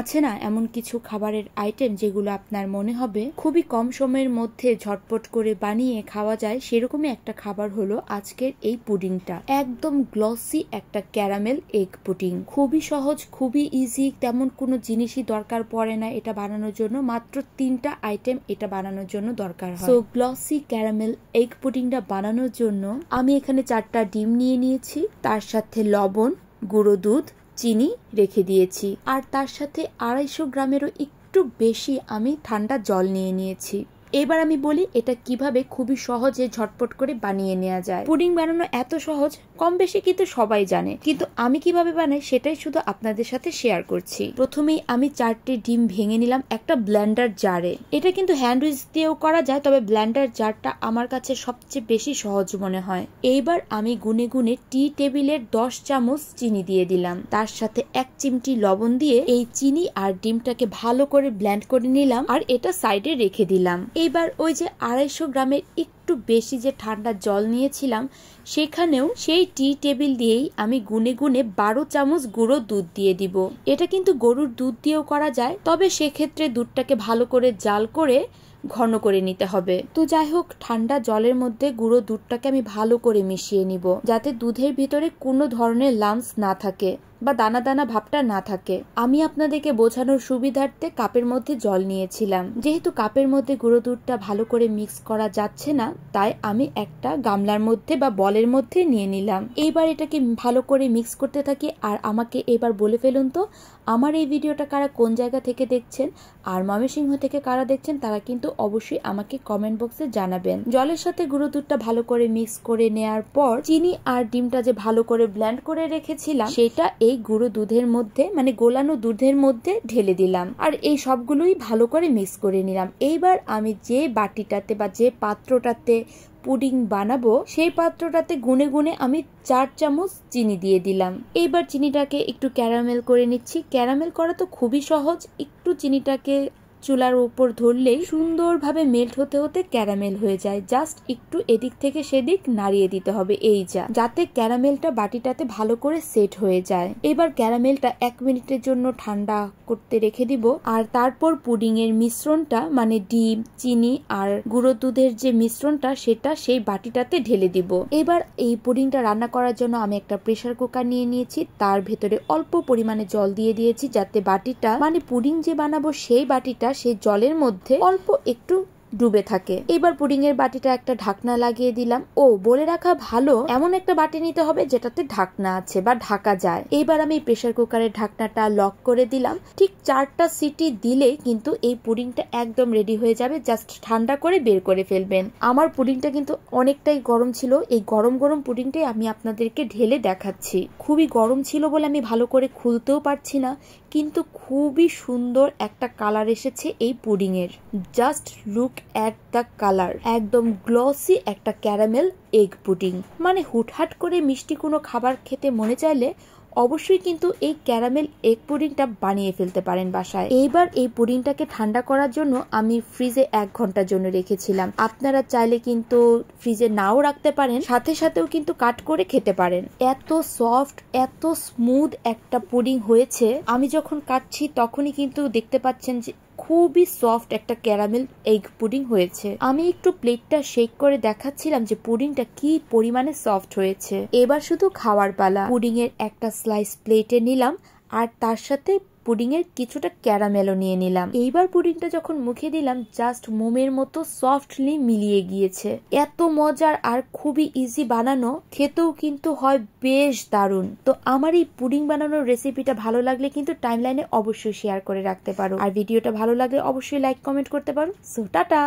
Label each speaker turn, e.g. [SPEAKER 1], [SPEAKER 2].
[SPEAKER 1] আছে না এমন কিছু খাবারের আইটেম যেগুলো আপনার মনে হবে খুবই কম সময়ের মধ্যে ঝটপট করে বানিয়ে খাওয়া যায়, সেরকমই একটা খাবার হলো আজকের এই পুডিংটা। একদম গ্লসি একটা ক্যারামেল এগ পুডিং, খুবই সহজ, খুবই ইজি, তেমন কোনো জিনিসই দরকার পড়ে না এটা বানানোর জন্য। মাত্র 3টা আইটেম এটা বানানোর জন্য দরকার হয়। সো গ্লসি ক্যারামেল এগ পুডিংটা বানানোর জন্য আমি এখানে 4টা ডিম নিয়ে নিয়েছি, তার সাথে লবণ, গুঁড়ো দুধ, চিনি রেখে দিয়েছি, আর তার সাথে 250 গ্রামেরও একটু বেশি আমি ঠান্ডা জল নিয়ে নিয়েছি। এবার আমি বলি এটা কিভাবে খুবই সহজে ঝটপট করে বানিয়ে নেওয়া যায়। পুডিং বানানো এত সহজ, কম বেশি কিন্তু সবাই জানে, কিন্তু আমি কিভাবে বানাই সেটাই শুধু আপনাদের সাথে শেয়ার করছি। প্রথমেই আমি 4টে ডিম ভেঙে নিলাম একটা ব্লেন্ডার জারে। এটা কিন্তু হ্যান্ড উইচ দিয়েও করা যায়, তবে ব্লেন্ডার জারটা আমার কাছে সবচেয়ে বেশি সহজ মনে হয়। এইবার আমি গুনে গুনে টি টেবিলের 10 চামচ চিনি দিয়ে দিলাম, তার সাথে 1 চিমটি লবণ দিয়ে এই চিনি আর ডিমটাকে ভালো করে ব্লেন্ড করে নিলাম, আর এটা সাইডে রেখে দিলাম। এবার ওই যে 250 গ্রামের একটু বেশি যে ঠান্ডা জল নিয়েছিলাম সেখানেও সেই টি টেবিল দিয়েই আমি গুনে গুনে 12 চামচ গুঁড়ো দুধ দিয়ে দিব। এটা কিন্তু গরুর দুধ দিয়েও করা যায়, তবে সেক্ষেত্রে দুধটাকে ভালো করে জাল করে ঘন করে নিতে হবে। তো যাই হোক, ঠান্ডা জলের মধ্যে গুঁড়ো দুধটাকে আমি ভালো করে মিশিয়ে নিব, যাতে দুধের ভিতরে কোনো ধরনের লাম্পস না থাকে বা দানা দানা ভাবটা না থাকে। আমি আপনাদেরকে বোঝানোর সুবিধার্থে কাপের মধ্যে জল নিয়েছিলাম। যেহেতু কাপের মধ্যে গুঁড়ো দুধটা ভালো করে মিক্স করা যাচ্ছে না, তাই আমি একটা গামলার মধ্যে বা বলের মধ্যে নিয়ে নিলাম। এইবার এটাকে ভালো করে মিক্স করতে থাকি। আর আমাকে এবার বলে ফেলুন তো আমার এই ভিডিওটা কারা কোন জায়গা থেকে দেখছেন, আর ময়মনসিংহ থেকে কারা দেখছেন তারা কিন্তু অবশ্যই আমাকে কমেন্ট বক্সে জানাবেন। জলের সাথে গুঁড়ো দুধটা ভালো করে মিক্স করে নেয়ার পর চিনি আর ডিমটা যে ভালো করে ব্লেন্ড করে রেখেছিলাম সেটা এই গুঁড়ো দুধের মধ্যে, মানে গোলানো দুধের মধ্যে ঢেলে দিলাম, আর এই সবগুলোই ভালো করে মিক্স করে নিলাম। এইবার আমি যে বাটিটাতে বা যে পাত্রটাতে পুডিং বানাবো সেই পাত্রটাতে গুনে গুনে আমি 4 চামচ চিনি দিয়ে দিলাম। এইবার চিনিটাকে একটু ক্যারামেল করে নিচ্ছি। ক্যারামেল করা তো খুবই সহজ, একটু চিনিটাকে চুলার উপর ধরলেই সুন্দরভাবে মেল্ট হতে হতে ক্যারামেল হয়ে যায়। জাস্ট একটু এদিক থেকে সেদিক নাড়িয়ে দিতে হবে, এই যাতে ক্যারামেলটা বাটিটাতে ভালো করে সেট হয়ে যায়। এবার ক্যারামেলটা 1 মিনিটের জন্য ঠান্ডা করতে রেখে দিব, আর তারপর পুডিং এর মিশ্রণটা, মানে ডিম, চিনি আর গুঁড়ো দুধের যে মিশ্রণটা, সেটা সেই বাটিটাতে ঢেলে দিব। এবার এই পুডিংটা রান্না করার জন্য আমি একটা প্রেসার কুকার নিয়ে নিয়েছি, তার ভেতরে অল্প পরিমাণে জল দিয়ে দিয়েছি, যাতে বাটিটা, মানে পুডিং যে বানাবো সেই বাটিটা সেই জলের মধ্যে অল্প একটু ডুবে থাকে। এবার পুডিং এর বাটিটা একটা ঢাকনা লাগিয়ে দিলাম। ও বলে রাখা ভালো, এমন একটা বাটি নিতে হবে যেটাতে ঢাকনা আছে বা ঢাকা যায়। এবার আমি প্রেসার কুকারের ঢাকনাটা লক করে দিলাম। ঠিক 4টা সিটি দিলেই কিন্তু এই পুডিংটা একদম রেডি হয়ে যাবে। জাস্ট ঠান্ডা করে বের করে ফেলবেন। আমার পুডিংটা কিন্তু অনেকটাই গরম ছিল, এই গরম গরম পুডিংটাই আমি আপনাদেরকে ঢেলে দেখাচ্ছি। খুবই গরম ছিল বলে আমি ভালো করে খুলতেও পারছি না, কিন্তু খুবই সুন্দর একটা কালার এসেছে এই পুডিং এর। Just look at the colour, একদম গ্লসি একটা ক্যারামেল এগ পুডিং। মানে হুটহাট করে মিষ্টি কোনো খাবার খেতে মনে চাইলে অবশ্যই কিন্তু এই ক্যারামেল এগ পুডিংটা বানিয়ে ফেলতে পারেন বাসায়। এইবার এই পুডিংটাকে ঠান্ডা করার জন্য আমি ফ্রিজে 1 ঘন্টার জন্য রেখেছিলাম। আপনারা চাইলে কিন্তু ফ্রিজে নাও রাখতে পারেন, সাথে সাথেও কিন্তু কাট করে খেতে পারেন। এত সফট, এত স্মুথ একটা পুডিং হয়েছে। আমি যখন কাটছি তখনই কিন্তু দেখতে পাচ্ছেন যে খুবই সফট একটা ক্যারামেল এগ পুডিং হয়েছে। আমি একটু প্লেটটা শেক করে দেখাচ্ছিলাম যে পুডিংটা কি পরিমাণে সফট হয়েছে। এবার শুধু খাওয়ার পালা। পুডিং এর একটা স্লাইস প্লেটে নিলাম, আর তার সাথে পুডিং এর কিছুটা ক্যারামেলও নিয়ে নিলাম। এইবার পুডিংটা যখন মুখে দিলাম, জাস্ট মোমের মতো সফটলি মিলিয়ে গিয়েছে। এত মজার আর খুবই ইজি বানানো, খেতেও কিন্তু হয় বেশ দারুণ। তো আমার এই পুডিং বানানোর রেসিপিটা ভালো লাগলে কিন্তু টাইমলাইনে অবশ্যই শেয়ার করে রাখতে পারো, আর ভিডিওটা ভালো লাগলে অবশ্যই লাইক কমেন্ট করতে পারো। So tata.